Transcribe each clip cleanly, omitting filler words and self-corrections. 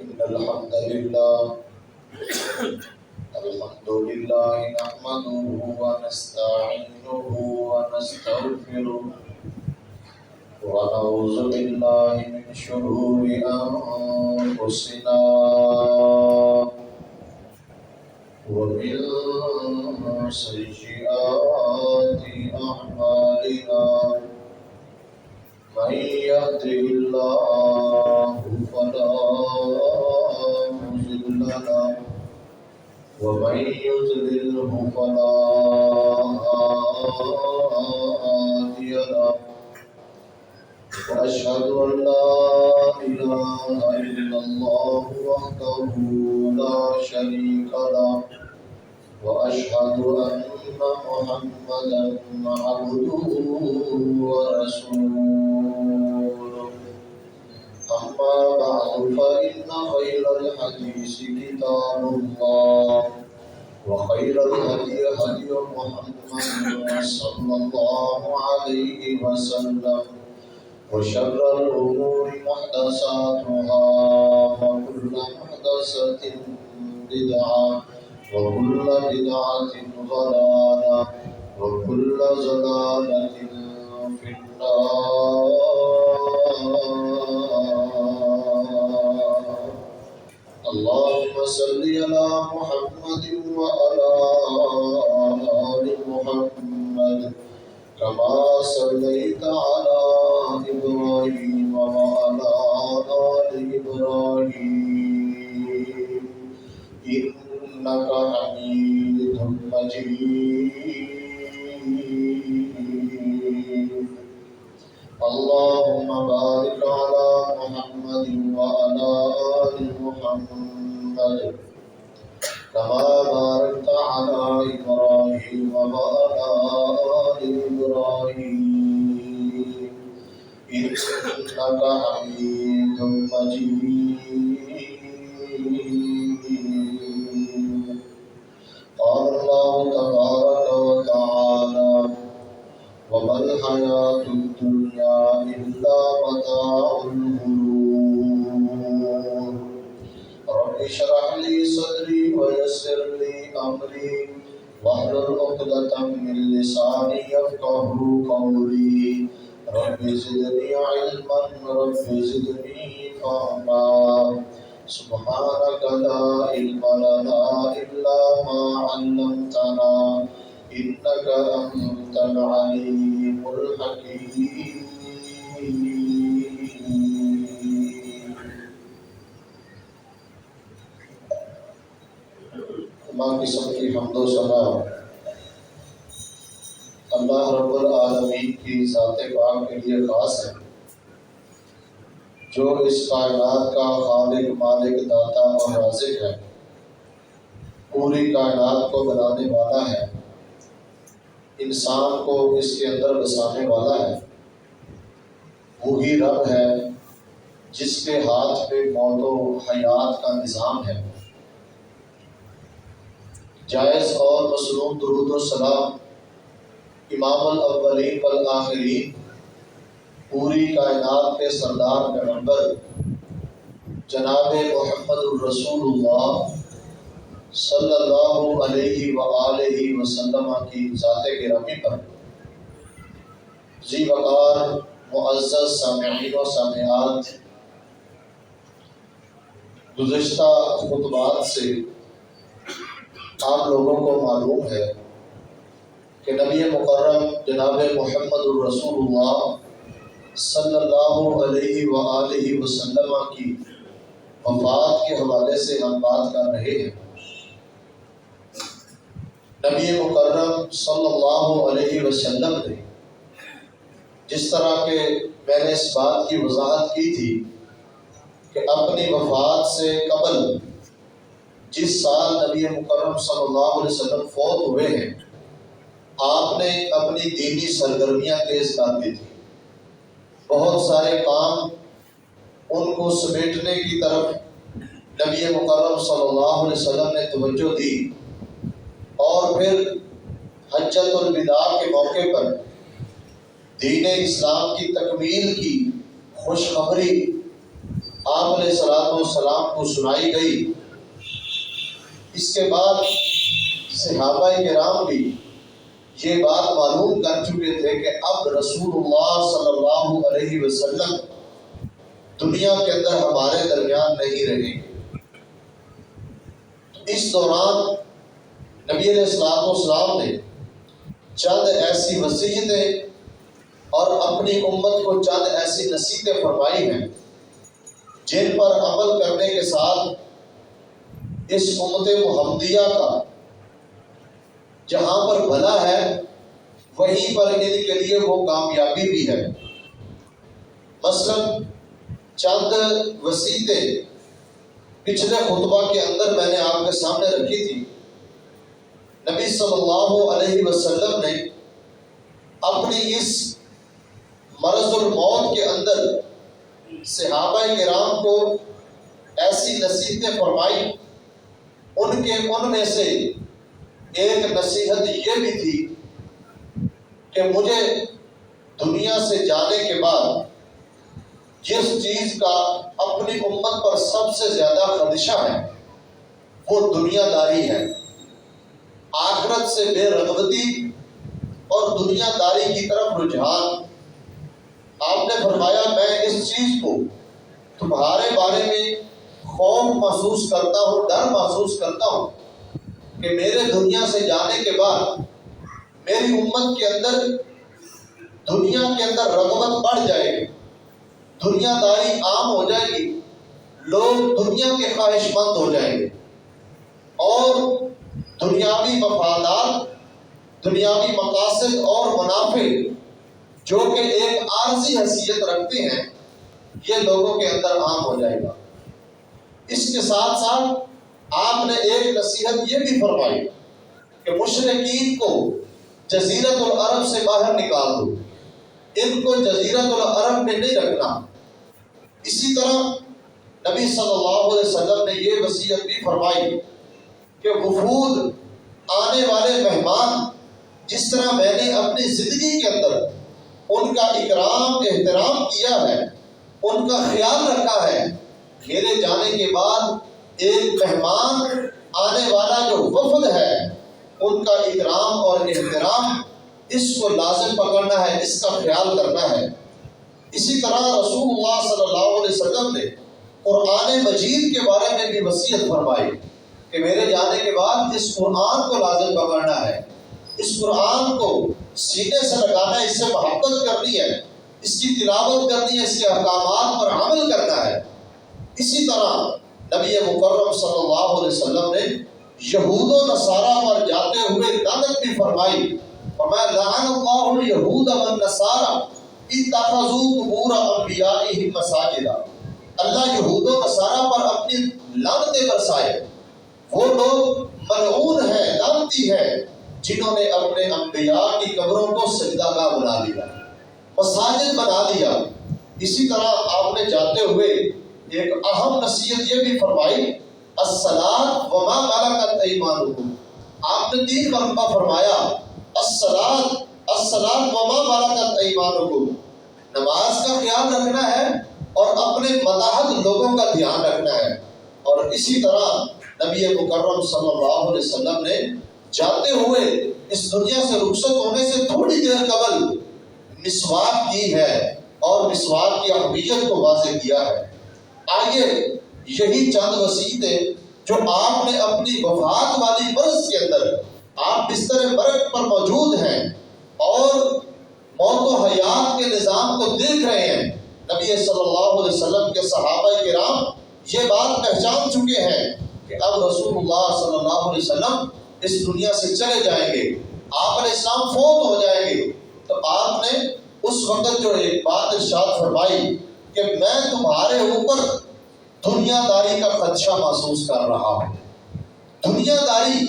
إن الحمد لله نحمده ونستعينه ونستغفره ونعوذ بالله من شرور أنفسنا ومن سيئات أعمالنا من يهده الله فلا مضل له ومن يضلله فلا هادي له وأشهد أن لا إله إلا الله وحده لا شريك له وأشهد أن محمدا عبده ورسوله أما بعد فإن خير الحديث كتاب الله وخير الهدي هدي محمد صلى الله عليه وسلم وشر الأمور محدثاتها وكل محدثة بدعة وكل بدعة ضلالة وكل ضلالة في النار. اللهم صل على محمد وعلى آل محمد كما صليت على إبراهيم وعلى آل إبراهيم إنك حميد مجيد. اللهم بارك على محمد وعلى آل محمد كما باركت على إبراهيم وعلى آل إبراهيم إنك حميد مجيد. قال الله تبارك وتعالى وما الحياة الدنيا إلا متاع الغرور. رب اشرح لي صدري ويسر لي أمري واحلل عقدة من لساني يفقهوا قولي. رب زدني علما رب زدني فهما. سبحانك لا علم لنا إلا ما علمتنا إنك أنت العليم الحكيم. ماں قسم کی حمد و ثنا اللہ رب العالمین کی ذات پاک کے لیے خاص ہے، جو اس کائنات کا خالق مالک داتا اور رازق ہے، پوری کائنات کو بنانے والا ہے، انسان کو اس کے اندر بسانے والا ہے۔ وہی رب ہے جس کے ہاتھ میں موت و حیات کا نظام ہے۔ جائز اور مصنون درود و سلام امام الاولین والآخرین، پوری کائنات کے سردار پیغمبر جناب محمد الرسول اللہ صلی اللہ علیہ وآلہ وسلم کی ذات گرامی پر۔ ذی وقار معزز سامعین و سامعات، گزشتہ خطبات سے آپ لوگوں کو معلوم ہے کہ نبی مکرم جناب محمد الرسول اللہ صلی اللہ علیہ وآلہ وسلم کی وفات کے حوالے سے ہم بات کر رہے ہیں۔ نبی مکرم صلی اللہ علیہ وسلم نے جس طرح کہ میں نے اس بات کی وضاحت کی تھی کہ اپنی وفات سے قبل جس سال نبی مکرم صلی اللہ علیہ وسلم فوت ہوئے ہیں، آپ نے اپنی دینی سرگرمیاں تیز کر دی تھی۔ بہت سارے کام ان کو سمیٹنے کی طرف نبی مکرم صلی اللہ علیہ وسلم نے توجہ دی، اور پھر حجۃ الوداع کے موقع پر دین اسلام کی تکمیل کی خوشخبری آپ علیہ السلام کو سنائی گئی، اس کے بعد صحابہ کرام بھی یہ بات معلوم کر چکے تھے کہ اب رسول اللہ صلی اللہ علیہ وسلم دنیا کے اندر ہمارے درمیان نہیں رہیں گے۔ اس دوران نبی علیہ السلام نے چند ایسی وصیتیں اور اپنی امت کو چند ایسی نصیحتیں فرمائی ہیں جن پر عمل کرنے کے ساتھ اس امت محمدیہ کا جہاں پر بھلا ہے وہیں پر ان کے لیے وہ کامیابی بھی ہے۔ مثلاً چند وصیتیں پچھلے خطبہ کے اندر میں نے آپ کے سامنے رکھی تھی۔ نبی صلی اللہ علیہ وسلم نے اپنی اس مرض الموت کے اندر صحابہ کرام کو ایسی نصیحتیں فرمائی، ان میں سے ایک نصیحت یہ بھی تھی کہ مجھے دنیا سے جانے کے بعد جس چیز کا اپنی امت پر سب سے زیادہ خدشہ ہے وہ دنیا داری ہے، آخرت سے بے رغبتی اور دنیا داری کی طرف رجحان۔ آپ نے فرمایا میں اس چیز کو تمہارے بارے میں خوف محسوس کرتا ہوں، ڈر محسوس کرتا ہوں کہ میرے دنیا سے جانے کے بعد میری امت کے اندر دنیا کے اندر رغبت بڑھ جائے گی، دنیا داری عام ہو جائے گی، لوگ دنیا کے خواہش مند ہو جائیں گے اور دنیاوی مفادات، دنیاوی مقاصد اور منافع جو کہ ایک عارضی حیثیت رکھتے ہیں یہ لوگوں کے اندر عام ہو جائے گا۔ اس کے ساتھ ساتھ آپ نے ایک نصیحت یہ بھی فرمائی کہ مشرکین کو جزیرۃ العرب سے باہر نکال دو، ان کو جزیرۃ العرب میں نہیں رکھنا۔ اسی طرح نبی صلی اللہ علیہ وسلم نے یہ وصیت بھی فرمائی کہ وفود آنے والے مہمان جس طرح میں نے اپنی زندگی کے اندر ان کا اکرام احترام کیا ہے، ان کا خیال رکھا ہے، میرے جانے کے بعد ایک مہمان آنے والا جو وفد ہے ان کا اکرام اور احترام اس کو لازم پکڑنا ہے، اس کا خیال کرنا ہے۔ اسی طرح رسول اللہ صلی اللہ علیہ وسلم نے قرآن مجید کے بارے میں بھی وصیت فرمائی کہ میرے جانے کے بعد اس قرآن کو لازم پکڑنا ہے، اس قرآن کو سینے سے لگانا ہے، اس سے محبت کرنی ہے، اس کی تلاوت کرنی ہے، اس کے احکامات پر عمل کرنا ہے۔ اسی طرح نبی مکرم صلی اللہ علیہ وسلم نے یہود و نصارہ پر جاتے ہوئے لعنت بھی فرمائی، فرمایا لعن اللہ الیہود والنصارى اتخذوا قبور انبیائہم مساجدا۔ اللہ یہود و نصارہ پر اپنی لعنتیں برسائے، وہ لوگ ملعون ہیں، لعنتی ہیں جنہوں نے اپنے انبیاء کی قبروں کو سجدہ گاہ بنا دیا، مساجد بنا دیا۔ اسی طرح آپ نے جاتے ہوئے ایک اہم نصیحت یہ بھی فرمائی الصلاۃ وما ملکت ایمانکم۔ آپ نے 3 مرتبہ فرمایا الصلاۃ وما ملکت ایمانکم، نماز کا خیال رکھنا ہے اور اپنے متحد لوگوں کا دھیان رکھنا ہے۔ اور اسی طرح نبی مکرم صلی اللہ علیہ وسلم نے جاتے ہوئے اس دنیا سے رخصت ہونے سے تھوڑی دیر قبل مسواک کی ہے اور مسواک کی اہمیت کو واضح کیا ہے۔ آئیے یہی چند وصیتیں جو آپ نے اپنی وفات والی برس کے اندر آپ بستر مرگ پر موجود ہیں اور موت و حیات کے نظام کو دیکھ رہے ہیں، نبی صلی اللہ علیہ وسلم کے صحابہ کرام یہ بات پہچان چکے ہیں کہ اب رسول اللہ صلی اللہ علیہ وسلم اس دنیا سے چلے جائیں گے، آپ علیہ السلام فوت ہو جائیں گے۔ تو آپ نے اس وقت جو ایک بات ارشاد فرمائی کہ میں تمہارے اوپر دنیا داری کا خدشہ محسوس کر رہا ہوں۔ دنیا داری،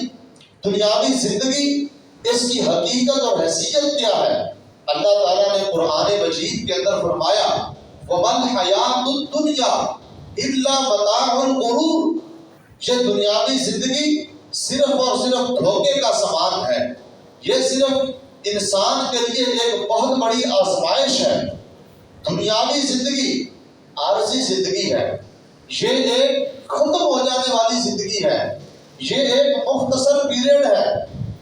دنیاوی زندگی، اس کی حقیقت اور حیثیت کیا ہے؟ اللہ تعالیٰ نے قرآن مجید کے اندر فرمایا وَمَا الْحَيَاةُ الدُّنْيَا إِلَّا مَتَاعُ الْغُرُورِ، یہ دنیاوی زندگی صرف اور صرف دھوکے کا سامان ہے، یہ صرف انسان کے لیے ایک بہت بڑی آزمائش ہے۔ دنیاوی زندگی عارضی زندگی ہے، یہ ایک ختم ہو جانے والی زندگی ہے، یہ ایک مختصر پیریڈ ہے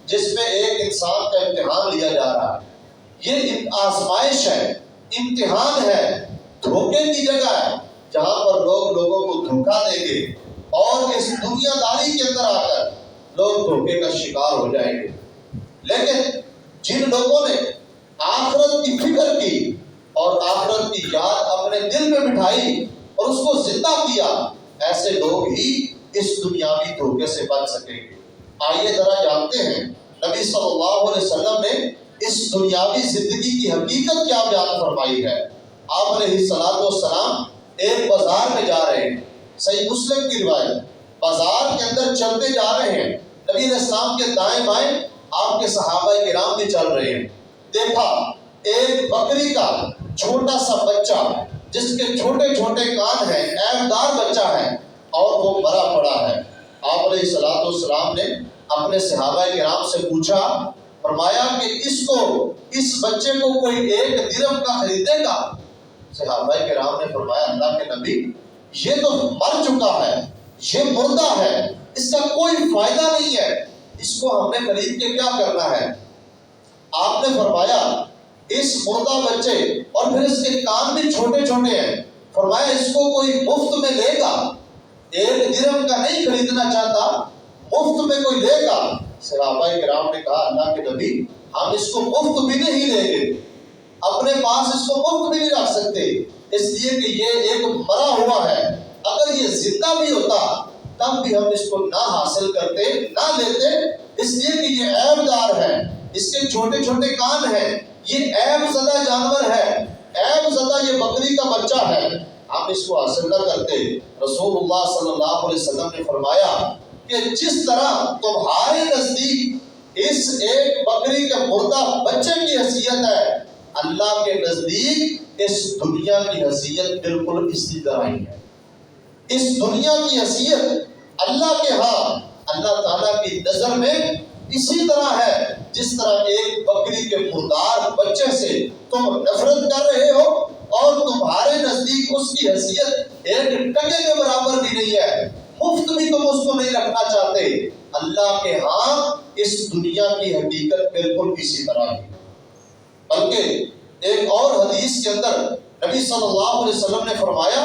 جس میں ایک انسان کا امتحان لیا جا رہا ہے۔ یہ آزمائش ہے، امتحان ہے، دھوکے کی جگہ ہے جہاں پر لوگ لوگوں کو دھوکا دیں گے اور اس دنیا داری کے اندر آ کر لوگ دھوکے کا شکار ہو جائیں گے۔ لیکن جن لوگوں نے آخرت کی فکر کی اور آخرت کی یاد اپنے دل میں بٹھائی اور اس کو زندہ کیا، ایسے لوگ ہی اس دنیاوی دھوکے سے بچ سکیں گے۔ آئیے ذرا جانتے ہیں نبی صلی اللہ علیہ وسلم نے اس دنیاوی زندگی کی حقیقت کیا بیان فرمائی ہے۔ آپ علیہ الصلوۃ والسلام ایک بازار میں جا رہے ہیں، صحیح مسلم کی روایت، بازار کے اندر چلتے جا رہے ہیں، نبی علیہ السلام کے دائیں بائیں آپ کے صحابہ کرام بھی چل رہے ہیں۔ دیکھا ایک بکری کا چھوٹا سا بچہ جس کے چھوٹے چھوٹے کان ہیں، عیبدار بچہ ہے اور وہ مرا پڑا ہے۔ آپ علیہ الصلوۃ والسلام نے اپنے صحابہ کرام سے پوچھا، فرمایا کہ اس بچے کو کوئی 1 درہم کا خریدے گا؟ صحابہ کرام نے فرمایا، اللہ کے نبی یہ تو مر چکا ہے، یہ مردہ ہے، اس کا کوئی فائدہ نہیں ہے، اس کو ہم نے خرید کے کیا کرنا ہے؟ آپ نے فرمایا اس مردہ بچے اور پھر اس کے کان بھی چھوٹے چھوٹے ہیں، فرمایا اس کو کوئی مفت میں لے گا؟ 1 درہم کا نہیں خریدنا چاہتا، مفت میں کوئی لے گا؟ صحابہ کرام نے کہا، اللہ کے نبی ہم اس کو مفت بھی نہیں لیں گے، اپنے پاس اس کو مفت بھی نہیں رکھ سکتے، اس لیے کہ یہ ایک مرا ہوا ہے، اگر یہ زندہ بھی ہوتا تب بھی ہم اس کو نہ حاصل کرتے، نہ لیتے، اس لیے کہ یہ عیب دار ہے، اس کے چھوٹے چھوٹے کان ہیں، یہ عیب زدہ جانور ہے، عیب زدہ یہ بکری کا بچہ ہے، ہم اس کو حاصل نہ کرتے۔ رسول اللہ صلی اللہ علیہ وسلم نے فرمایا کہ جس طرح تمہارے نزدیک اس ایک بکری کے مردہ بچے کی حیثیت ہے، اللہ کے نزدیک اس دنیا کی حیثیت بالکل اسی طرح ہی ہے۔ اس دنیا کی حیثیت اللہ کے ہاں، اللہ تعالیٰ کی نظر میں اسی طرح ہے جس طرح ایک بکری کے مردار بچے سے تم نفرت کر رہے ہو اور تمہارے نزدیک اس کی حیثیت 1 ٹکے کے برابر بھی نہیں ہے، مفت بھی تم اس کو نہیں رکھنا چاہتے، اللہ کے ہاں اس دنیا کی حقیقت بالکل اسی طرح ہے۔ بلکہ ایک اور حدیث کے اندر نبی صلی اللہ علیہ وسلم نے فرمایا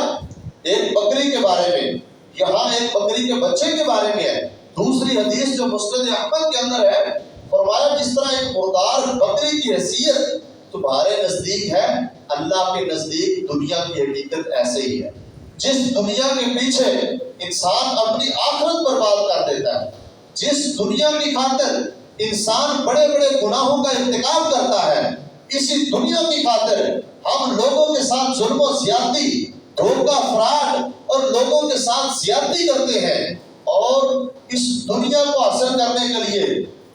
ایک بکری کے بارے میں، یہاں ایک بکری کے بچے کے بارے میں ہے، دوسری حدیث جو مسند احمد کے اندر ہے، فرمایا جس طرح ایک مردار بکری کی حیثیت تمہارے نزدیک ہے، اللہ کے نزدیک دنیا کی حقیقت ایسے ہی ہے۔ جس دنیا کے پیچھے انسان اپنی آخرت برباد کر دیتا ہے، جس دنیا کی خاطر انسان بڑے بڑے گناہوں کا ارتکاب کرتا ہے، اسی دنیا کی خاطر ہم لوگوں کے ساتھ ظلم و زیادتی، دھوکہ، فراڈ اور لوگوں کے ساتھ زیادتی کرتے ہیں، اور اس دنیا کو حاصل کرنے کے لیے،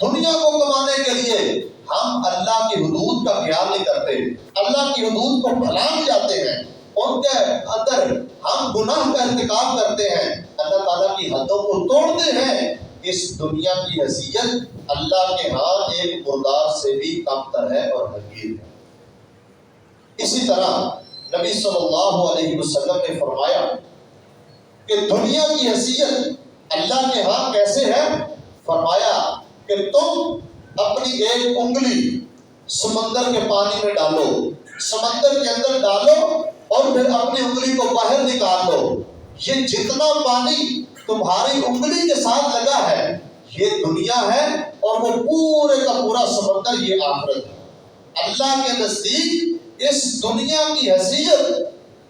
دنیا کو کمانے کے لیے ہم اللہ کی حدود کا خیال نہیں کرتے، اللہ کی حدود کو پھلانگ جاتے ہیں، ان کے اندر ہم گناہ کا ارتکاب کرتے ہیں، اللہ تعالیٰ کی حدوں کو توڑتے ہیں۔ اس دنیا کی حیثیت اللہ کے ہاں ایک مردار سے بھی کم تر ہے اور حقیر ہے۔ اسی طرح نبی صلی اللہ علیہ وسلم نے فرمایا کہ دنیا کی حیثیت اللہ کے ہاں کیسے ہے؟ فرمایا کہ تم اپنی ایک انگلی سمندر کے پانی میں ڈالو، سمندر کے اندر ڈالو اور پھر اپنی انگلی کو باہر نکال لو، یہ جتنا پانی تمہاری انگلی کے ساتھ لگا ہے یہ دنیا ہے، اور وہ پورے کا پورا سمندر یہ آخرت ہے۔ اللہ کے نزدیک اس دنیا کی حیثیت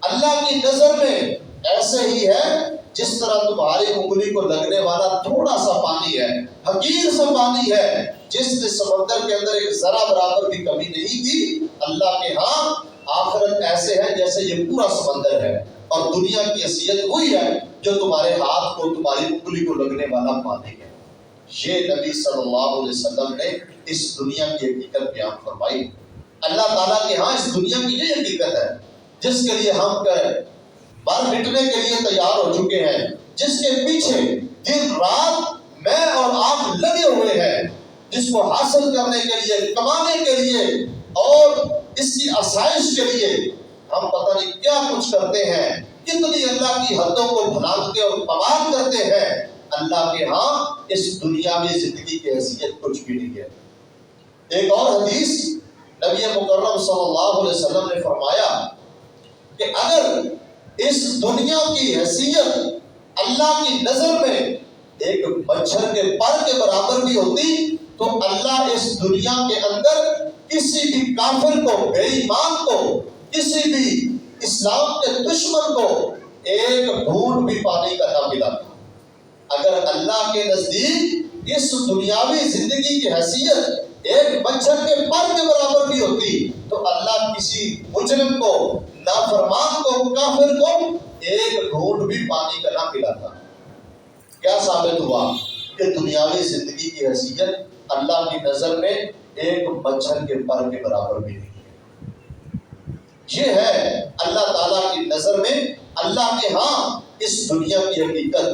اللہ کی نظر میں ایسے ہی ہے جس طرح تمہاری انگلی کو لگنے والا تھوڑا سا پانی ہے، حقیر سا پانی ہے، جس نے سمندر کے اندر ایک ذرہ برابر بھی کمی نہیں کی۔ اللہ کے ہاں آخرت ایسے ہے جیسے یہ پورا سمندر ہے، اور دنیا کی حیثیت وہی ہے جو تمہارے ہاتھ کو، تمہاری انگلی کو لگنے والا پانی ہے۔ یہ نبی صلی اللہ علیہ وسلم نے اس دنیا کی حقیقت بیان فرمائی۔ اللہ تعالیٰ کے ہاں اس دنیا کی یہ حقیقت ہے جس کے لیے ہم مر مٹنے کے لیے تیار ہو چکے ہیں، جس کے پیچھے دن رات میں اور آپ لگے ہوئے ہیں، جس کو حاصل کرنے کے لیے، کمانے کے لیے اور اس کی آسائش کے لیے ہم پتہ نہیں کیا کچھ کرتے ہیں، کتنی اللہ کی حدوں کو بھلانگتے اور پامال کرتے ہیں، اللہ کے ہاں اس دنیاوی زندگی کی حیثیت کچھ بھی نہیں ہے۔ ایک اور حدیث نبی مکرم صلی اللہ علیہ وسلم نے فرمایا کہ اگر اس دنیا کی حیثیت اللہ کی نظر میں ایک مچھر کے پر کے برابر بھی ہوتی تو اللہ اس دنیا کے اندر کسی بھی کافر کو، بے ایمان کو، کسی بھی اسلام کے دشمن کو ایک گھونٹ بھی پانی کا نہ پلاتا۔ اگر اللہ کے نزدیک اس دنیاوی زندگی کی حیثیت ایک مچھر کے پر کے برابر بھی ہوتی تو اللہ کسی مجرم کو، نافرمان کو، کافر کو ایک گھونٹ بھی پانی کا نہ پلاتا۔ کیا ثابت ہوا کہ دنیاوی زندگی کی حیثیت اللہ کی نظر میں ایک مچھر کے پر کے برابر بھی نہیں ہے۔ یہ ہے اللہ تعالیٰ کی نظر میں اللہ کے ہاں اس دنیا کی حقیقت۔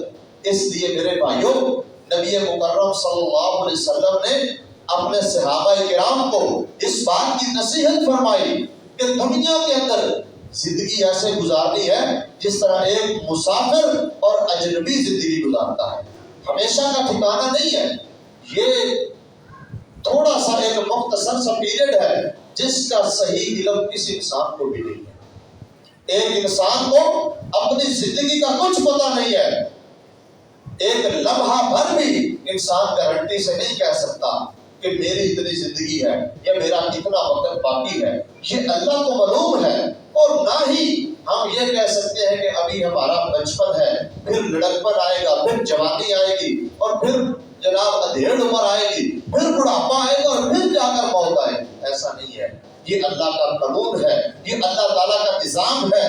اس لیے میرے بھائیوں، نبی مکرم صلی اللہ علیہ وسلم نے اپنے صحابہ کرام کو اس بات کی نصیحت فرمائی کہ دنیا کے اندر زندگی ایسے گزارنی ہے جس طرح ایک مسافر اور اجنبی زندگی گزارتا ہے۔ ہمیشہ کا ٹھکانہ نہیں ہے، یہ تھوڑا سا ایک مختصر سا پیریڈ ہے جس کا صحیح علم کسی انسان کو بھی نہیں ہے۔ ایک انسان کو اپنی زندگی کا کچھ پتہ نہیں ہے۔ ایک لمحہ بھر بھی انسان گارنٹی سے نہیں کہہ سکتا کہ میری اتنی زندگی ہے یا میرا اتنا وقت باقی ہے، یہ اللہ کو معلوم ہے۔ اور نہ ہی ہم یہ کہہ سکتے ہیں کہ ابھی ہمارا بچپن ہے، پھر لڑکپن آئے گا، پھر جوانی آئے گی، اور پھر جناب ادھیڑ عمر آئے گی، پھر بڑھاپا آئے گا، اور پھر جا کر موت آئے گی۔ ایسا نہیں ہے، یہ اللہ کا قانون ہے، یہ اللہ تعالیٰ کا نظام ہے۔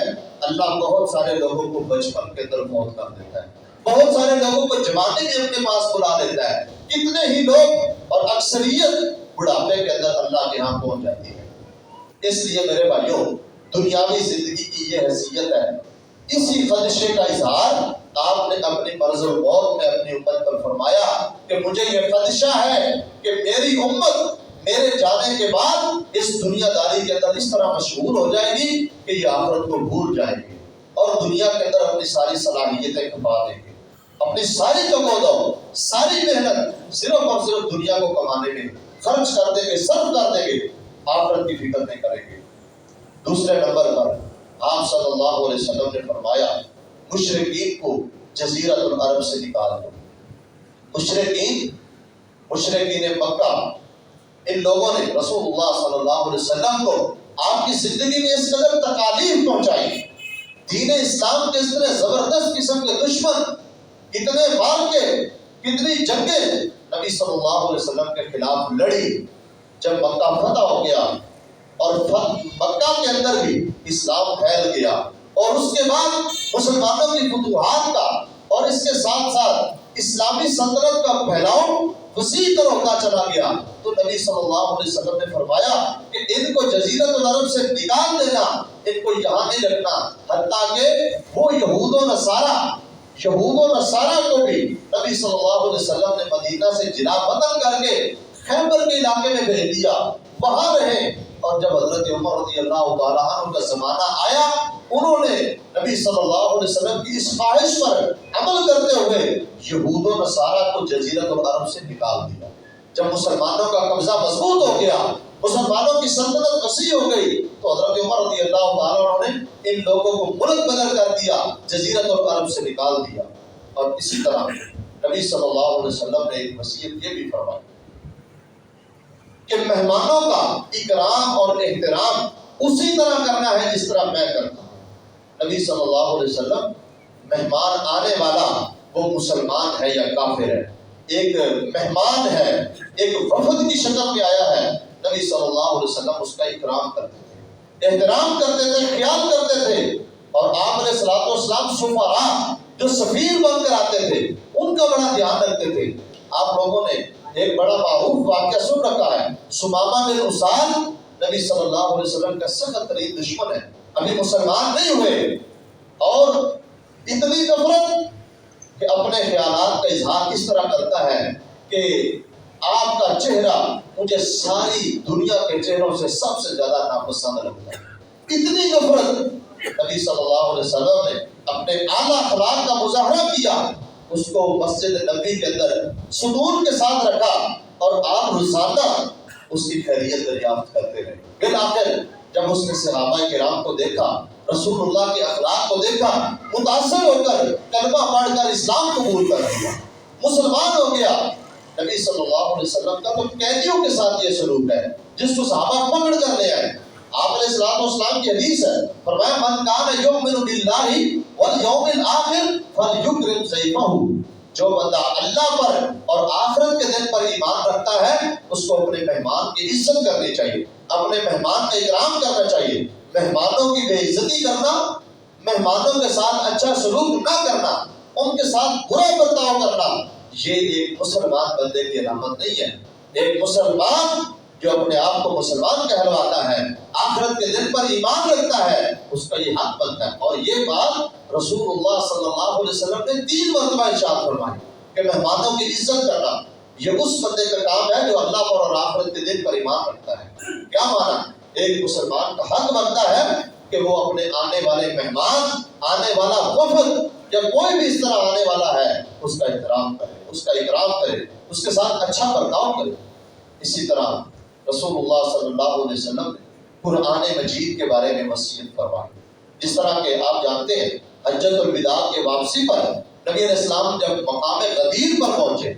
اللہ بہت سارے لوگوں کو بچپن کے اندر موت کر دیتا ہے، بہت سارے لوگوں کو جوانی میں اپنے پاس بلا لیتا ہے، کتنے ہی لوگ اور اکثریت بڑھاپے کے اندر اللہ کے ہاں پہنچ جاتی ہے۔ اس لیے میرے بھائیوں، دنیاوی زندگی کی یہ حیثیت ہے۔ اسی خدشے کا اظہار آپ نے اپنی مرض الموت میں اپنی امت پر فرمایا کہ مجھے یہ خدشہ ہے کہ میری امت میرے جانے کے بعد اس دنیا داری کے اندر اس طرح مشغول ہو جائے گی کہ یہ آخرت کو بھول جائے گی اور دنیا کے اندر اپنی ساری صلاحیتیں کما دیں گے، اپنی ساری جگہ ساری محنت صرف اور صرف دنیا کو کمانے میں خرچ کر دیں گے، صرف کر دیں گے، آخرت کی فکر نہیں کریں گے۔ دوسرے نمبر پر آپ صلی اللہ علیہ وسلم نے فرمایا مشرکین کو جزیرۃ العرب سے نکال دو۔ مشرکین مکہ، ان لوگوں نے رسول اللہ صلی اللہ علیہ وسلم کو آپ کی زندگی میں اس قدر تکالیف پہنچائی، دین اسلام کے اتنے زبردست قسم کے دشمن، کتنے بار کے کتنی جنگیں نبی صلی اللہ علیہ وسلم کے خلاف لڑی۔ جب مکہ فتح ہو گیا اور مکہ کے اندر بھی اسلام پھیل گیا اور اس کے بعد مسلمانوں کی فتوحات کا اور اس کے ساتھ ساتھ اسلامی سلطنت کا پھیلاؤ وسیع تر ہوتا چلا گیا، تو نبی صلی اللہ علیہ وسلم نے فرمایا کہ ان کو جزیرۃ العرب سے نکال دینا، ان کو یہاں نہیں رکھنا، حتیٰ کہ وہ یہود و نصارہ کو بھی نبی صلی اللہ علیہ وسلم نے مدینہ سے جلا وطن کر کے خیبر کے علاقے میں بھیج دیا، وہاں رہے۔ اور جب حضرت عمر رضی اللہ تعالیٰ عنہ کا زمانہ آیا، انہوں نے نبی صلی اللہ علیہ وسلم کی اس خواہش پر عمل کرتے ہوئے یہود و نصارہ کو جزیرۃ العرب سے نکال دیا۔ جب مسلمانوں کا قبضہ مضبوط ہو گیا، مسلمانوں کی سلطنت وسیع ہو گئی، تو حضرت عمر رضی اللہ تعالیٰ عنہ نے ان لوگوں کو ملک بدل کر دیا، جزیرۃ العرب سے نکال دیا۔ اور اسی طرح نبی صلی اللہ علیہ وسلم نے ایک وصیت یہ بھی فرمائی کہ مہمانوں کا اکرام اور احترام اسی طرح کرنا ہے جس طرح میں کرتا ہوں۔ نبی صلی اللہ علیہ وسلم مہمان آنے والا وہ مسلمان ہے یا کافر ہے، ایک مہمان ہے، ایک وفد کی شکل میں آیا ہے، نبی صلی اللہ علیہ وسلم اس کا اکرام کرتے تھے، احترام کرتے تھے، خیال کرتے تھے۔ اور آپ علیہ الصلوۃ والسلام سفراء جو سفیر بن کر آتے تھے ان کا بڑا دھیان رکھتے تھے۔ آپ لوگوں نے ایک بڑا معروف واقعہ سن رکھا ہے، سمامہ بن اسال نبی صلی اللہ علیہ وسلم کا سخت ترین دشمن ہے، ابھی مسلمان نہیں ہوئے، اور اتنی نفرت کہ اپنے خیالات کا اظہار اس طرح کرتا ہے کہ آپ کا چہرہ مجھے ساری دنیا کے چہروں سے سب سے زیادہ ناپسند لگتا ہے۔ اتنی نفرت نبی صلی اللہ علیہ وسلم نے اپنے اعلیٰ اخلاق کا مظاہرہ کیا، اس کو مسجد نبی کے اندر ستون کے ساتھ رکھا اور آپ روزانہ اس کی خیریت دریافت کرتے رہے۔ بالآخر جب اس نے صحابہ کرام کو دیکھا، رسول اللہ کے اخلاق کو دیکھا، متاثر ہو کر کلمہ پڑھ کر اسلام قبول کر لیا، مسلمان ہو گیا۔ نبی صلی اللہ علیہ وسلم کا تو قیدیوں کے ساتھ یہ سلوک ہے جس کو صحابہ پکڑ کر لے آئے۔ آپ علیہ الصلوۃ والسلام کی حدیث ہے، فرمایا من کان یؤمن باللہ والیوم الآخر فلیکرم ضیفہ، جو بندہ اللہ پر اور آخرت کے دن پر ایمان رکھتا ہے اس کو اپنے مہمان کی عزت کرنی چاہیے، اپنے مہمان کا اکرام کرنا چاہیے۔ مہمانوں کی بے عزتی کرنا، مہمانوں کے ساتھ اچھا سلوک نہ کرنا، ان کے ساتھ برا برتاؤ کرنا، یہ ایک مسلمان بندے کی علامت نہیں ہے۔ ایک مسلمان جو اپنے آپ کو مسلمان کہلواتا ہے، آخرت کے دن پر ایمان رکھتا ہے، اس کا یہ حق بنتا ہے۔ اور یہ بات رسول اللہ صلی اللہ علیہ وسلم نے 3 مرتبہ ارشاد فرمائی کہ مہمانوں کی عزت کرنا یہ اس بندے کا کام ہے جو اللہ پر اور آخرت کے دن پر ایمان رکھتا ہے۔ کیا مانا؟ ایک مسلمان کا حق بنتا ہے کہ وہ اپنے آنے والے مہمان، آنے والا وفد یا کوئی بھی اس طرح آنے والا ہے اس کا احترام کرے، اس کا اکرام کرے، اس کے ساتھ اچھا برتاؤ کرے۔ اسی طرح رسول اللہ صلی اللہ علیہ وسلم نے قرآن مجید کے بارے میں وصیت فرمائی۔ جس طرح کہ آپ جانتے ہیں حجۃ الوداع کے واپسی پر نبی علیہ السلام جب مقام غدیر پر پہنچے،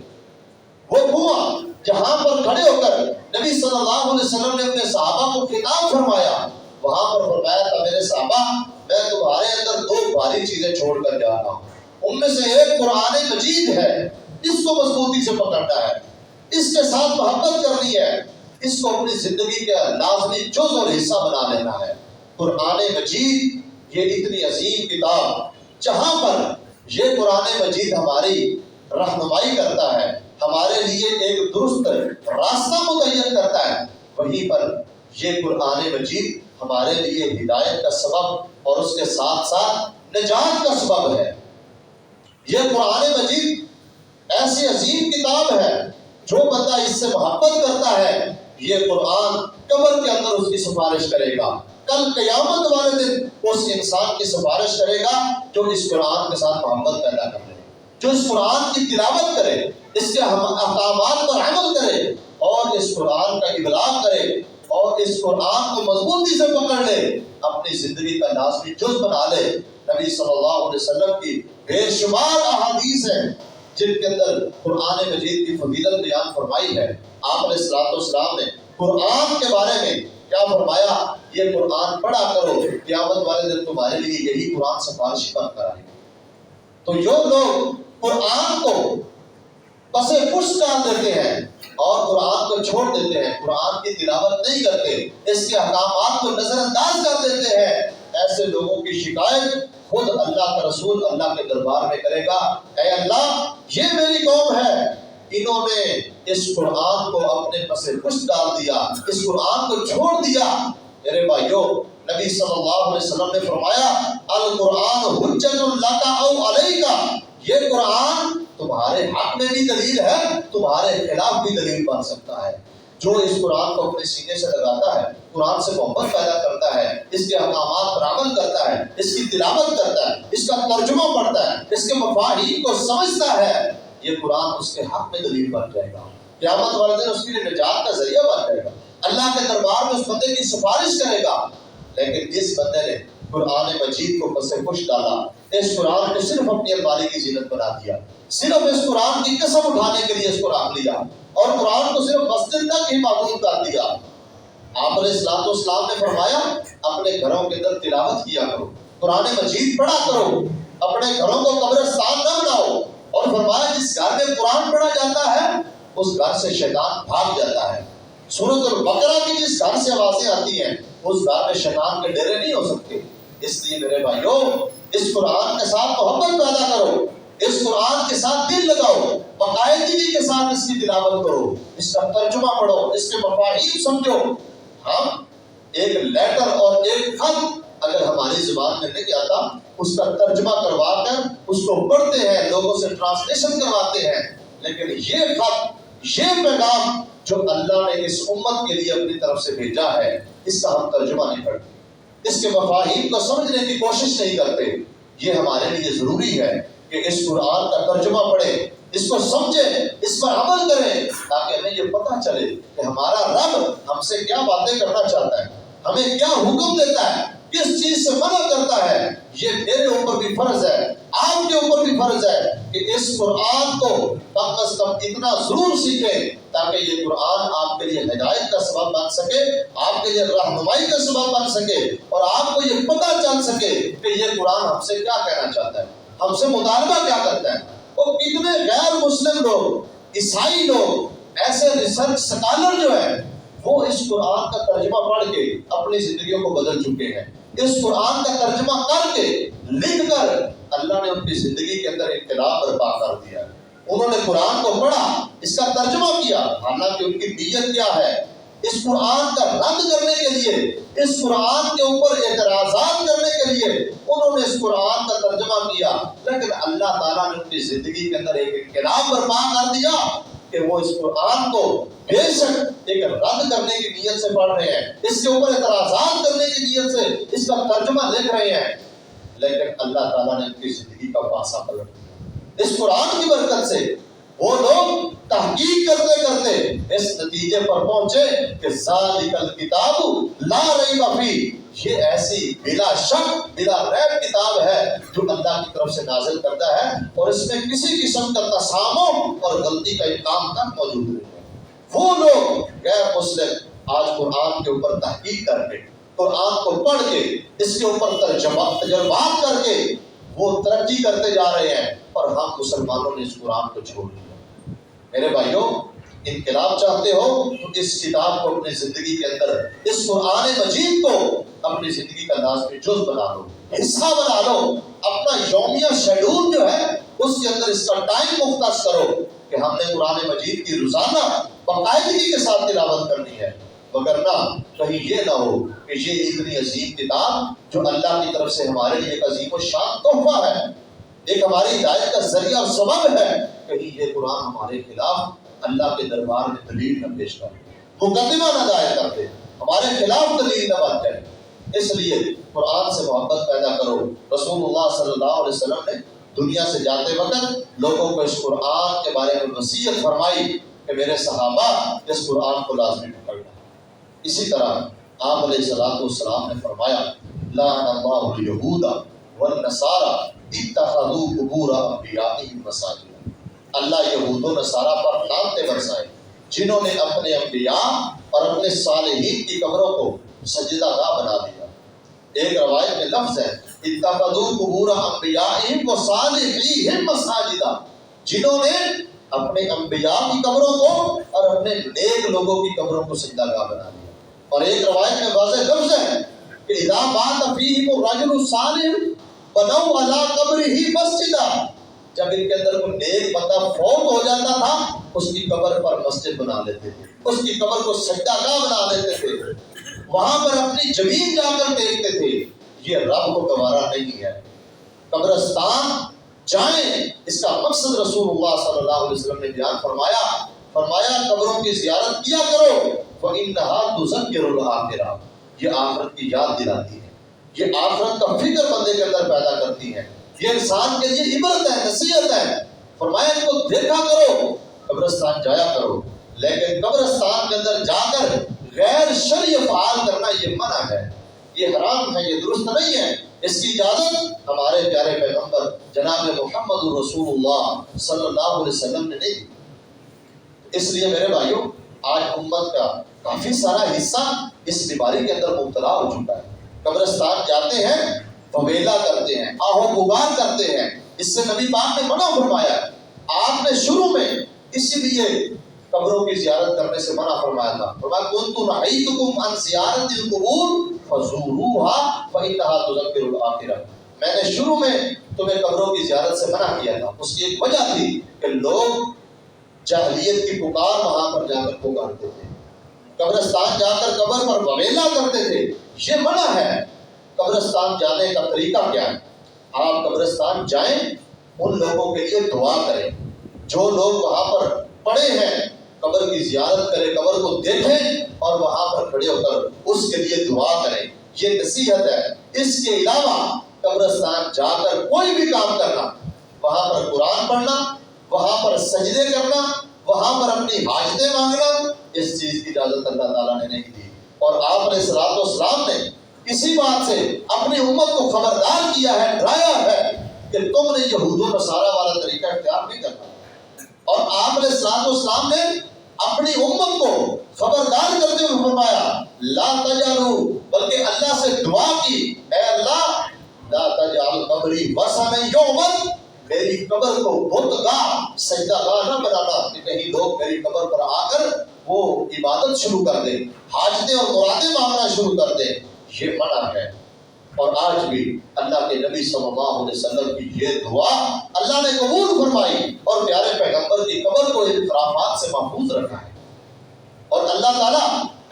وہ کنواں جہاں پر کھڑے ہو کر نبی صلی اللہ علیہ وسلم نے اپنے صحابہ کو خطاب فرمایا، وہاں پر فرمایا تھا میرے صحابہ میں تمہارے اندر 2 بھاری چیزیں چھوڑ کر جا رہا ہوں، ان میں سے ایک قرآن مجید ہے، اس کو مضبوطی سے پکڑنا ہے، اس کے ساتھ محبت کرنی ہے، اس کو اپنی زندگی کا لازمی جز اور حصہ بنا لینا ہے۔ قرآن مجید یہ اتنی عظیم کتاب جہاں پر یہ قرآن مجید ہماری رہنمائی کرتا ہے، ہمارے لیے ایک درست راستہ متعین کرتا ہے، وہیں پر یہ قرآن مجید ہمارے لیے ہدایت کا سبب اور اس کے ساتھ ساتھ نجات کا سبب ہے۔ یہ قرآن مجید ایسی عظیم کتاب ہے، جو بندہ اس سے محبت کرتا ہے یہ قرآن قبر کے اندر اس کی سفارش کرے گا، کل قیامت والے دن اس انسان کی سفارش کرے گا جو اس قرآن کے ساتھ محبت پیدا کر لے، جو اس قرآن کی تلاوت کرے، اس کے احکامات پر عمل کرے اور اس قرآن کا ابلاغ کرے اور اس قرآن کو مضبوطی سے پکڑ لے، اپنی زندگی کا لازمی جز بنا لے۔ نبی صلی اللہ علیہ وسلم کی بے شمار احادیث ہیں جن کے اندر قرآن مجید کی فضیلت بیان فرمائی ہے۔ آپ علیہ الصلوۃ والسلام نے قرآن کے بارے میں کیا فرمایا؟ یہ قرآن پڑھا کرو، قیامت والے دن تمہارے لیے یہی قرآن سفارشی بن کر آئے گا۔ تو جو لوگ قرآن کو پس پش ڈال دیتے ہیں اور قرآن کو چھوڑ دیتے ہیں، قرآن کی تلاوت نہیں کرتے، اس کے احکامات کو نظر انداز کر دیتے ہیں، ایسے لوگوں کی شکایت خود اللہ کا رسول اللہ کے دربار میں کرے گا، اے اللہ یہ میری قوم ہے، انہوں نے اس قرآن کو اپنے پس پش ڈال دیا، اس قرآن کو چھوڑ دیا۔ میرے بھائیو، نبی صلی اللہ علیہ وسلم نے فرمایا القرآن حجت لک او علیک، یہ قرآن تمہارے حق میں بھی دلیل ہے، تمہارے خلاف بھی دلیل بن سکتا ہے۔ جو اس قرآن کو اپنے سینے سے لگاتا ہے، قرآن سے محبت پیدا کرتا ہے، اس کے احکامات پر عمل کرتا ہے، اس کی تلاوت کرتا ہے، اس کا ترجمہ پڑھتا ہے، اس کے مفاہیم کو سمجھتا ہے، یہ قرآن اس کے حق میں دلیل بن جائے گا، قیامت والے دن اس کے لیے نجات کا ذریعہ بن جائے گا، اللہ کے دربار میں اس بندے کی سفارش کرے گا۔ لیکن جس بندے نے قرآن مجید کو پس پش ڈالا، اس قرآن کو صرف اپنی الماری کی زینت بنا دیا، صرف اس قرآن کی قسم اٹھانے کے لیے اس کو رکھ لیا اور قرآن کو صرف مسجد تک ہی معمول کر دیا، آپ علیہ الصلوۃ والسلام نے فرمایا اپنے گھروں کے اندر تلاوت کیا کرو، قرآن مجید پڑھا کرو، اپنے گھروں کو قبرستان نہ بناؤ، اور فرمایا جس گھر میں قرآن پڑھا جاتا ہے اس گھر سے شیطان بھاگ جاتا ہے۔ سورۃ البقرہ کی جس گھر سے آوازیں آتی ہیں اس گھر میں شیطان کے ڈیرے نہیں ہو سکتے۔ اس لیے میرے بھائیو، اس قرآن کے ساتھ محبت پیدا کرو، اس قرآن کے ساتھ دل لگاؤ، باقاعدگی کے ساتھ اس کی تلاوت کرو، اس کا ترجمہ پڑھو، اس کے مفاہیم سمجھو۔ ہم ایک لیٹر اور ایک خط اگر ہماری زبان میں نہیں آتا اس کا ترجمہ کروا کر اس کو پڑھتے ہیں، لوگوں سے ٹرانسلیشن کرواتے ہیں، لیکن یہ خط، یہ پیغام جو اللہ نے اس امت کے لیے اپنی طرف سے بھیجا ہے، اس کا ہم ترجمہ نہیں پڑھتے۔ اس کے مفاہیم کو سمجھنے کی کوشش نہیں کرتے۔ یہ ہمارے لیے ضروری ہے کہ اس قرآن کا ترجمہ پڑھیں، اس کو سمجھیں، اس پر عمل کریں، تاکہ ہمیں یہ پتہ چلے کہ ہمارا رب ہم سے کیا باتیں کرنا چاہتا ہے، ہمیں کیا حکم دیتا ہے، کس چیز سے منع کرتا ہے۔ یہ میرے اوپر بھی فرض ہے، آپ کے اوپر بھی فرض ہے کہ اس قرآن کو کم از کم اتنا ضرور سیکھیں تاکہ یہ قرآن آپ کے لیے ہدایت کا سبب بن سکے، آپ کے لیے رہنمائی کا سبب بن سکے، اور آپ کو یہ پتہ چل سکے کہ یہ قرآن ہم سے کیا کہنا چاہتا ہے، ہم سے مطالبہ کیا کرتا ہے۔ اور کتنے غیر مسلم لوگ، عیسائی لوگ، ایسے ریسرچ سکالر جو ہیں، وہ اس قرآن کا ترجمہ پڑھ کے اپنی زندگیوں کو بدل چکے ہیں۔ اس قرآن کا ترجمہ کر کے، لکھ کر، اللہ نے ان کی زندگی کے اندر انقلاب برپا کر دیا۔ انہوں نے قرآن کو پڑھا، اس کا ترجمہ کیا، حالانکہ ان کی نیت کیا ہے؟ اس قرآن کا رد کرنے کے لیے، اس قرآن کے اوپر اعتراضات کرنے کے لیے انہوں نے اس قرآن کا ترجمہ کیا، لیکن اللہ تعالیٰ نے ان کی زندگی کے اندر ایک انقلاب برپا کر دیا کہ وہ اس قرآن کو بے شک ایک رد کرنے کی نیت سے پڑھ رہے ہیں، اس کے اوپر اعتراضات کرنے کی نیت سے اس کا ترجمہ لکھ رہے ہیں، لیکن اللہ تعالیٰ نے ان کی زندگی کا پاسا پلٹ دیا۔ اس قرآن کی برکت سے وہ لوگ تحقیق کرتے کرتے اس نتیجے پر پہنچے کہ ذالک الکتاب لا ریب فیہ، یہ ایسی بلا شک بلا ریب کتاب ہے جو اللہ کی طرف سے نازل کرتا ہے، اور اس میں کسی قسم کا تسامح اور غلطی کا امکان تک موجود نہیں ہے۔ وہ لوگ غیر مسلم آج قرآن کے اوپر تحقیق کر کے، قرآن کو پڑھ کے، اس کے اوپر تجربات کر کے وہ ترقی کرتے جا رہے ہیں، اور ہم مسلمانوں نے اس قرآن کو چھوڑ دیا۔ میرے بھائیوں، انقلاب چاہتے ہو تو اس کتاب کو اپنی زندگی کے اندر، اس قرآن مجید کو اپنی زندگی کا لازمی جز بنا لو، حصہ بنا لو، اپنا یومیہ شیڈول جو ہے اس کے اندر اس کا ٹائم مختص کرو کہ ہم نے قرآن مجید کی روزانہ باقاعدگی کے ساتھ تلاوت کرنی ہے، وگرنہ کہیں یہ نہ ہو کہ یہ اتنی عظیم کتاب جو اللہ کی طرف سے ہمارے لیے ایک عظیم و شان تحفہ ہے، ایک ہماری ہدایت کا ذریعہ اور سبب ہے، کہیں یہ قرآن ہمارے خلاف اللہ کے دربار میں دلیل نہ پیش کر دے، مقدمہ نہ دائر کر دے، ہمارے خلاف دلیل نہ بن جائے۔ اس لیے قرآن سے محبت پیدا کرو۔ رسول اللہ صلی اللہ علیہ وسلم نے دنیا سے جاتے وقت لوگوں کو اس قرآن کے بارے میں وصیت فرمائی کہ میرے صحابہ اس قرآن کو لازمی پکڑنا۔ اسی طرح آپ علیہ الصلوۃ والسلام نے فرمایا لعن اللہ الیہود والنصارى اتخذوا قبور انبیائہم مساجد، اللہ یہود و نصارہ پر لعنتیں برسائے جنہوں نے اپنے انبیاء اور اپنے صالحین کی قبروں کو سجدہ گاہ بنا دیا۔ ایک روایت میں لفظ ہے اتخذوا قبور انبیائہم وصالحیہم مساجد، جنہوں نے اپنے انبیاء کی قبروں کو اور اپنے نیک لوگوں کی قبروں کو سجدہ گاہ بنا دیا۔ اور ایک روایت میں واضح لفظ ہے کہ اذا مات فیہم الرجل الصالح بنوا علی قبرہ مسجدا، جب ان کے اندر کوئی نیک بندہ فوت ہو جاتا تھا اس کی قبر پر مسجد بنا لیتے تھے، اس کی قبر کو سجدہ گاہ بنا لیتے تھے، وہاں پر اپنی زمین جا کر دیکھتے تھے۔ یہ رب کو گوارا نہیں ہے۔ قبرستان جائیں، اس کا مقصد رسول اللہ صلی اللہ علیہ وسلم نے بیان فرمایا قبروں کی زیارت کیا کرو، فَإِنَّهَا تُذَكِّرُ الْآخِرَةَ، یہ آخرت کی یاد دلاتی ہے، یہ آخرت کا فکر بندے کے اندر پیدا کرتی ہے، یہ انسان کے لیے عبرت ہے، نصیحت ہے۔ فرمایا ان کو دیکھا کرو، قبرستان جایا کرو، لیکن قبرستان کے اندر جا کر غیر شرعی افعال کرنا یہ منع ہے، یہ حرام ہے، یہ درست نہیں ہے۔ اس کی اجازت ہمارے پیارے پیغمبر جناب محمد رسول اللہ صلی اللہ علیہ وسلم نے نہیں دی۔ اس لیے میرے بھائیوں، آج امت کا کافی سارا حصہ اس بیماری کے اندر مبتلا ہو چکا ہے۔ قبرستان جاتے ہیں، فویلا کرتے ہیں، آہو پکار کرتے ہیں، اس سے نبی پاک نے منع فرمایا۔ آپ نے شروع میں اسی لیے قبروں کی زیارت کرنے سے منع فرمایا تھا۔ فرمایا کنت نہیتکم عن زیارت القبور فزوروها فإنها تذکر الآخرہ، میں نے شروع میں تمہیں قبروں کی زیارت سے منع کیا تھا۔ اس کی ایک وجہ تھی کہ لوگ جاہلیت کی پکار وہاں پر جا کر پکارتے تھے، قبرستان جا کر قبر پر وویلا کرتے تھے، یہ منع ہے۔ قبرستان جانے کا طریقہ کیا ہے؟ آپ قبرستان جائیں، ان لوگوں کے لیے دعا کریں جو لوگ وہاں پر پڑے ہیں، قبر کی زیارت کریں، قبر کو دیکھیں اور وہاں پر کھڑے ہو کر اس کے لیے دعا کریں۔ یہ نصیحت ہے۔ اس کے علاوہ قبرستان جا کر کوئی بھی کام کرنا، وہاں پر قرآن پڑھنا، وہاں پر سجدے کرنا، وہاں پر اپنی حاجتیں مانگنا، اس چیز کی اجازت اللہ تعالیٰ نے نہیں دی۔ اور آپ علیہ الصلوۃ والسلام نے اسی بات سے اپنی امت کو خبردار کیا ہے، ڈرایا ہے کہ تم نے یہود و نصارہ والا طریقہ اختیار نہیں کرنا۔ اور آپ علیہ الصلوۃ والسلام نے اپنی امت کو خبردار کرتے ہوئے فرمایا لا تجعلوا، بلکہ اللہ سے دعا کی، اے اللہ لا تجعل قبری وثنا یعبد، میری قبر کو بت گاہ، سجدہ گاہ نہ بنانا کہ کہیں لوگ میری قبر پر آ کر وہ عبادت شروع کر دیں، حاجتیں اور مرادیں مانگنا شروع کر دیں۔ یہ منع ہے۔ اور آج بھی اللہ کے نبی صلی اللہ علیہ وسلم کی یہ دعا اللہ نے قبول فرمائی اور پیارے پیغمبر کی قبر کو ان خرافات سے محفوظ رکھا ہے۔ اور اللہ تعالیٰ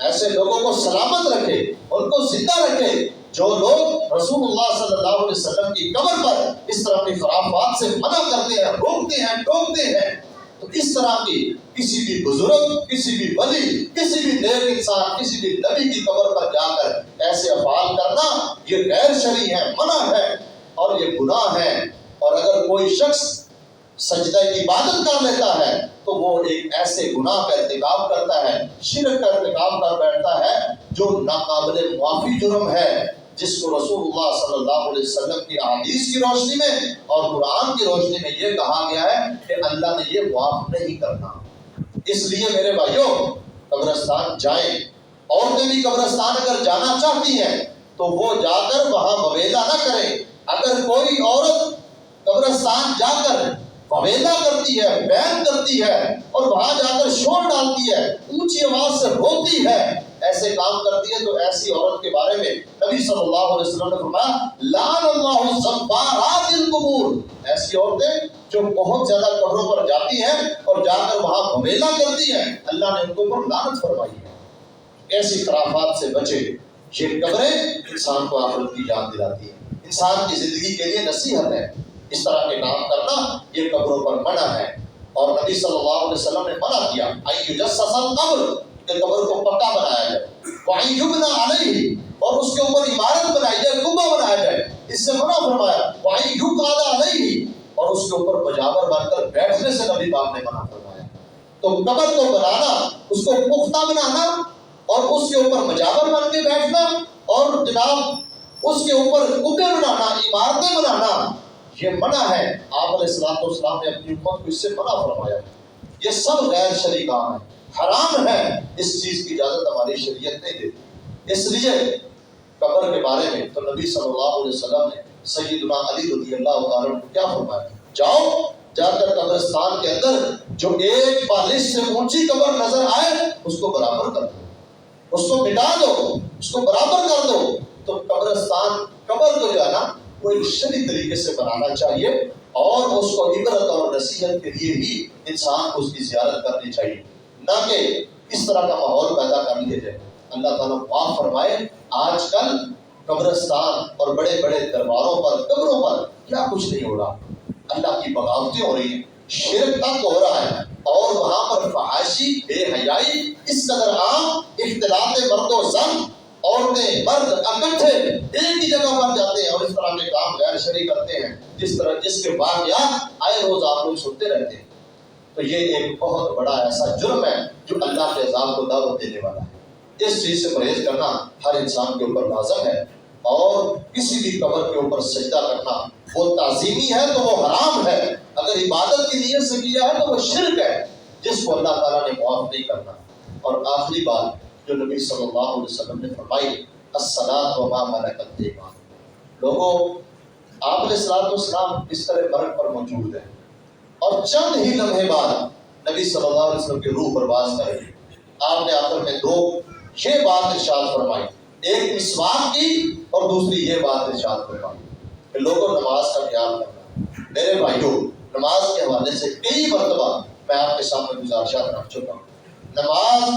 ایسے لوگوں کو سلامت رکھے، ان کو زندہ رکھے جو لوگ رسول اللہ صلی اللہ علیہ وسلم کی قبر پر اس طرح کی خرافات سے منع کرتے ہیں، روکتے ہیں، ٹوکتے ہیں۔ تو اس طرح کی کسی بھی بزرگ، کسی بھی ولی، کسی بھی نیک انسان، کسی بھی نبی کی قبر پر جا کر ایسے افعال کرنا یہ غیر شرعی ہے، منع ہے اور یہ گناہ ہے۔ اور اگر کوئی شخص سجدہ کی عبادت کر لیتا ہے تو وہ ایک ایسے گناہ کا ارتکاب کرتا ہے، شرک کا ارتکاب کر بیٹھتا ہے جو ناقابل معافی جرم ہے، جس کو رسول اللہ صلی اللہ علیہ وسلم کی احادیث کی روشنی میں اور قرآن کی روشنی میں یہ کہا گیا ہے کہ اللہ نے یہ معاف نہیں کرنا۔ اس لیے میرے بھائیوں قبرستان جائیں، عورتیں بھی قبرستان اگر جانا چاہتی ہیں تو وہ جا کر وہاں بویلا نہ کریں۔ اگر کوئی عورت قبرستان جا کر بویلا کرتی ہے، بین کرتی ہے اور وہاں جا کر شور ڈالتی ہے، اونچی آواز سے روتی ہے، ایسے کام کرتی ہے، تو ایسی عورت کے بارے میں نبی صلی اللہ علیہ وسلم نے فرمایا لعن اللہ زبارات القبور، ایسی عورتیں جو بہت زیادہ قبروں پر جاتی ہیں اور جا کر وہاں بویلا کرتی ہیں، اللہ نے ان کو پر لعنت فرمائی ہے۔ ایسی خرافات سے بچے۔ یہ قبریں انسان کو آخرت کی یاد دلاتی ہیں، انسان کی زندگی کے لیے نصیحت ہے۔ اس طرح کے کام کرنا یہ قبروں پر منع ہے۔ اور نبی صلی اللہ علیہ وسلم نے منع کیا ایجسس القبر، کہ قبر کو پکا بنایا جائے، وَأَن يُبْنَى عَلَيْهِ، اور اس کے اوپر عمارت بنائی جائے، کنبہ بنایا جائے، اس سے منع فرمایا، وَأَن يُقْعَدَ عَلَيْهِ، اور اس کے اوپر مجاور بن کر بیٹھنے سے نبی پاک نے منع فرمایا۔ تو قبر کو بنانا، اس کو پختہ بنانا اور اس کے اوپر مجاور بن کے بیٹھنا اور جناب اس کے اوپر کنبے بنانا، عمارتیں بنانا، یہ منع ہے۔ آپ علیہ الصلوۃ والسلام نے اپنی امت کو اس سے منع فرمایا۔ یہ سب غیر شرعی کام ہے، حرام ہے، اس چیز کی اجازت ہماری شریعت نہیں دیتی۔ اس لیے قبر کے بارے میں تو نبی صلی اللہ علیہ وسلم نے سیدنا علی رضی اللہ تعالیٰ عنہ کو کیا فرمایا، جاؤ جا کر قبرستان کے اندر جو ایک بالش سے اونچی قبر نظر آئے اس کو برابر کر دو، اس کو مٹا دو، اس کو برابر کر دو۔ تو قبرستان قبر کو جو ہے نا وہ ایک شرعی طریقے سے بنانا چاہیے اور اس کو عبرت اور نصیحت کے لیے ہی انسان کو اس کی زیارت کرنی چاہیے، نہ کہ اس طرح کا ماحول پیدا کر لیا جائے۔ اللہ تعالیٰ معاف فرمائے، آج کل قبرستان اور بڑے بڑے درباروں پر، قبروں پر کیا کچھ نہیں ہو رہا، اللہ کی بغاوتیں ہو رہی ہیں، شرک تک ہو رہا ہے، اور وہاں پر فحاشی، بے حیائی اس قدر عام، اختلاط مرد و زن، عورتیں مرد اکٹھے ایک ہی جگہ پر جاتے ہیں اور اس طرح کے کام غیر شرعی کرتے ہیں، جس کے واقعات آئے روز آپ لوگ سنتے رہتے ہیں۔ تو یہ ایک بہت بڑا ایسا جرم ہے جو اللہ کے عذاب کو دعوت دینے والا ہے۔ اس چیز سے پرہیز کرنا ہر انسان کے اوپر لازم ہے، اور کسی بھی قبر کے اوپر سجدہ کرنا وہ تعظیمی ہے تو وہ حرام ہے، اگر عبادت کی نیت سے کیا ہے تو وہ شرک ہے جس کو اللہ تعالیٰ نے معاف نہیں کرنا۔ اور آخری بات جو نبی صلی اللہ علیہ وسلم نے فرمائی، الصلاۃ وما ملکت ایمان، لوگوں آپ علیہ الصلوۃ والسلام اس طرح برق پر موجود ہیں اور چند ہی لمحے بعد نبی صلی اللہ علیہ وسلم کی روح پرواز کر رہی، آپ نے آخر میں دو یہ بات ارشاد فرمائی، ایک مسواک کی اور دوسری یہ بات ارشاد فرمائی کہ لوگوں نماز کا خیال کرنا۔ میرے بھائیوں نماز کے حوالے سے کئی مرتبہ میں آپ کے سامنے گزارشات رکھ چکا ہوں۔ نماز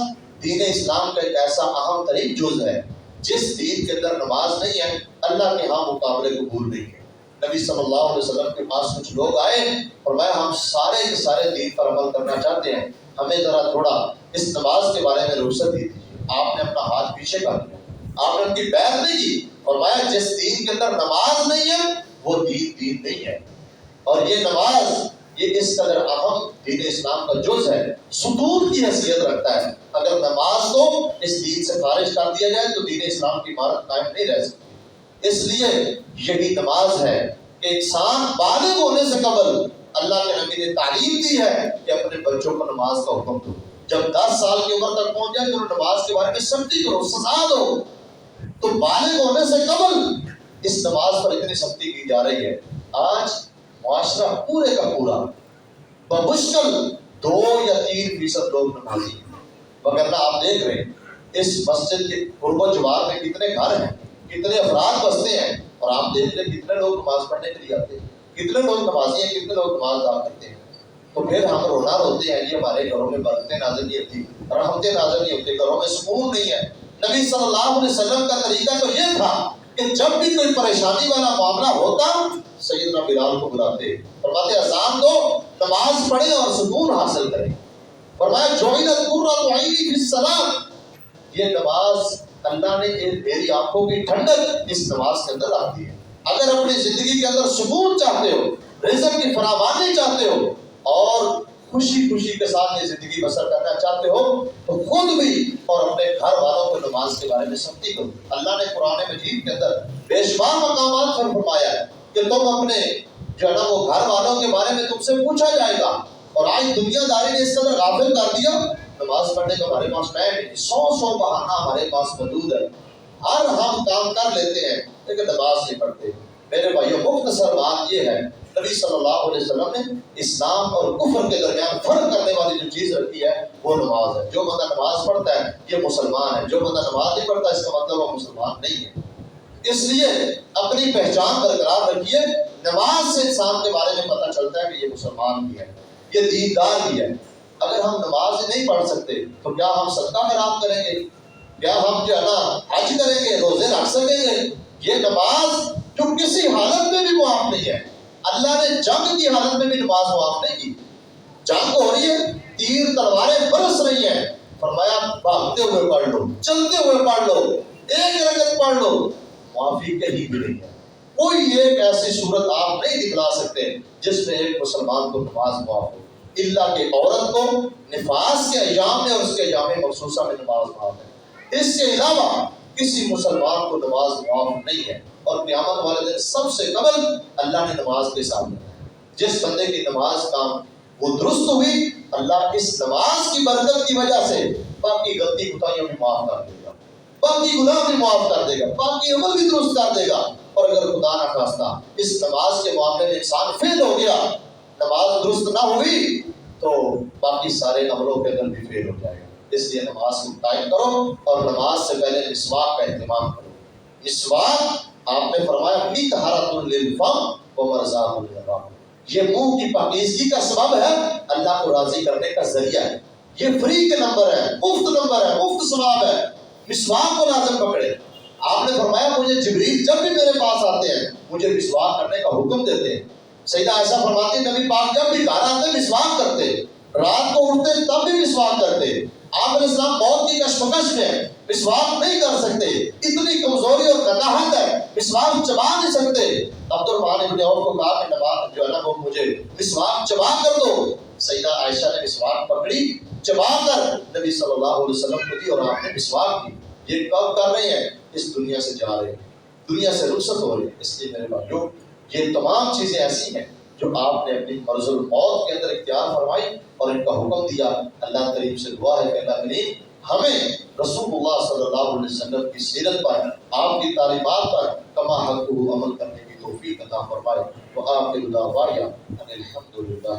دین اسلام کا ایک ایسا اہم ترین جز ہے، جس دین کے اندر نماز نہیں ہے اللہ کے ہاں مقابلے قبول نہیں ہے۔ نبی صلی اللہ علیہ وسلم کے پاس کچھ لوگ آئے، فرمایا ہم سارے کے سارے دین پر عمل کرنا چاہتے ہیں، ہمیں ذرا تھوڑا اس نماز کے بارے میں رخصت دی دیجیے۔ آپ نے اپنا ہاتھ پیچھے کر دیا، آپ نے ان کی بیعت نہیں کی. فرمایا جس دین کے اندر نماز نہیں ہے وہ دین نہیں ہے. اور یہ نماز یہ اس قدر اہم دین اسلام کا جز ہے, ستون کی حیثیت رکھتا ہے. اگر نماز کو اس دین سے خارج کر دیا جائے تو دین اسلام کی عمارت قائم نہیں رہ سکتی. اس لیے یہی نماز ہے کہ انسان بالغ ہونے سے قبل اللہ کے نبی نے تعلیم دی ہے کہ اپنے بچوں کو نماز کا حکم دو. جب 10 سال کی عمر تک پہنچ جائے تو نماز کے بارے میں سختی کرو, سزا دو. تو بالغ ہونے سے قبل اس نماز پر اتنی سختی کی جا رہی ہے. آج معاشرہ پورے کا پورا بمشکل 2 یا 3% لوگ نمازی ہیں. وگرنہ آپ دیکھ رہے ہیں اس مسجد کے قرب و جوار میں کتنے گھر ہیں, کتنے افراد بستے ہیں, اور آپ دیکھ لیں کتنے لوگ نماز پڑھنے کے لیے آتے ہیں, کتنے لوگ نمازی ہیں, کتنے لوگ نماز ادا کرتے ہیں. تو پھر ہم رونا روتے ہیں, یہ ہمارے گھروں میں برکتیں نازل نہیں ہوتی, رحمتیں نازل نہیں ہوتی, گھروں میں سکون نہیں ہے. نبی صلی اللہ علیہ وسلم کا طریقہ تو یہ تھا کہ جب بھی کوئی پریشانی والا معاملہ ہوتا سیدنا بلال کو بلاتے, فرماتے اذان دو, نماز پڑھیں اور سکون حاصل کریں. فرمایا جعلت قرۃ عینی فی الصلاۃ, یہ نماز اللہ نے میری آنکھوں کی ٹھنڈک اس نماز کے اندر رکھ دی ہے. اگر اپنی زندگی کے اندر سکون چاہتے ہو, رزق کی فراوانی چاہتے ہو اور خوشی خوشی کے ساتھ یہ زندگی بسر کرنا چاہتے ہو تو خود بھی اور اپنے گھر والوں کو نماز کے بارے میں سختی کرو. اللہ نے قرآن مجید کے اندر بے شمار مقامات پر فرمایا ہے کہ تم اپنے جو ہے نا وہ گھر والوں کے بارے میں تم سے پوچھا جائے گا. اور آج دنیا داری نے اس قدر غافل کر دیا, نماز پڑھنے کا ہمارے پاس ٹائم نہیں, 100 بہانہ ہمارے پاس موجود ہے, ہر ہم کام کر لیتے ہیں لیکن نماز نہیں پڑھتے. میرے بھائیوں مختصر بات یہ ہے, نبی صلی اللہ علیہ وسلم نے اسلام اور کفر کے درمیان فرق کرنے والی جو چیز رکھی ہے وہ نماز ہے. جو بندہ نماز پڑھتا ہے یہ مسلمان ہے, جو بندہ نماز نہیں پڑھتا اس کا مطلب وہ مسلمان نہیں ہے. اس لیے اپنی پہچان برقرار رکھیے. نماز سے انسان کے بارے میں پتہ چلتا ہے کہ یہ مسلمان بھی ہے, یہ دیندار بھی ہے. اگر ہم نماز نہیں پڑھ سکتے تو کیا ہم صدقہ خیرات کریں گے, کیا ہم جو ہے نا حج کریں گے, روزے رکھ سکیں گے؟ یہ نماز جو کسی حالت میں بھی معاف نہیں ہے. اللہ نے جنگ کی حالت میں بھی نماز معاف نہیں کی. جنگ ہو رہی ہے, تیر تلواریں برس رہی ہیں, فرمایا بھاگتے ہوئے پڑھ لو, چلتے ہوئے پڑھ لو, ایک رکعت پڑھ لو, معافی کہیں بھی نہیں ہے. کوئی ایک ایسی صورت آپ نہیں دکھلا سکتے جس میں ایک مسلمان کو نماز معاف ہو, اللہ کہ عورت کو نفاس کے ایام میں اور اس کے ایام مخصوصہ میں نماز معاف ہے. اس کے علاوہ کسی مسلمان کو نماز معاف نہیں ہے. اور قیامت والے دن سب سے قبل اللہ نے نماز کے سامنے, جس بندے کی نماز کام وہ درست ہوئی, اللہ اس نماز کی برکت کی وجہ سے باقی غلطی کوتاہیوں بھی معاف کر دے گا, باقی گناہ بھی معاف کر دے گا, باقی عمل بھی درست کر دے گا. اور اگر خدا نہ خواستہ اس نماز کے معاملے میں انسان فیل ہو گیا, نماز درست نہ ہوئی, تو باقی سارے عملوں کے اندر بھی فیل ہو جائے گا. اس لیے نماز کو قائم کرو اور نماز سے پہلے مسواک کا اہتمام کرو. مسواک آپ نے فرمایا بھی طہارۃ للفم ومرضاۃ للرب, یہ منہ کی پاکیزگی کا سبب ہے, اللہ کو راضی کرنے کا ذریعہ ہے. یہ فری کے نمبر ہے, مفت نمبر ہے, مفت ثواب ہے. مسواک کو لازم پکڑے. آپ نے فرمایا مجھے جبریل جب بھی میرے پاس آتے ہیں مجھے مسواک کرنے کا حکم دیتے ہیں. سیدہ عائشہ فرماتی نبی پاک جب بھی گھر آتے مسواک کرتے, رات کو اٹھتے تب بھی مسواک کرتے. آپ علیہ السلام موت کی کشمکش میں مسواک نہیں کر سکتے, اتنی کمزوری اور کداہت ہے, مسواک چبا نہیں سکتے. عبد الرحمن ابن عوف کو کہا کہ نماز جو ہے نا وہ مجھے مسواک چبا کر دو. سیدہ عائشہ نے مسواک پکڑی, چبا کر نبی صلی اللہ علیہ وسلم کو دی اور آپ نے مسواک کی. یہ کب کر رہے ہیں؟ اس دنیا سے جا رہے ہیں, دنیا سے رخصت ہو رہے ہیں. اس لیے میرے بھائیوں یہ تمام چیزیں ایسی ہیں جو آپ نے اپنی مرض الموت کے اندر اختیار فرمائی اور ان کا حکم دیا. اللہ کریم سے دعا ہے کہ اللہ کریم ہمیں رسول اللہ صلی اللہ علیہ وسلم کی سیرت پر, آپ کی تعلیمات پر کما حق عمل کرنے کی توفیق عطا فرمائے. وآخر دعوانا ان الحمد للہ.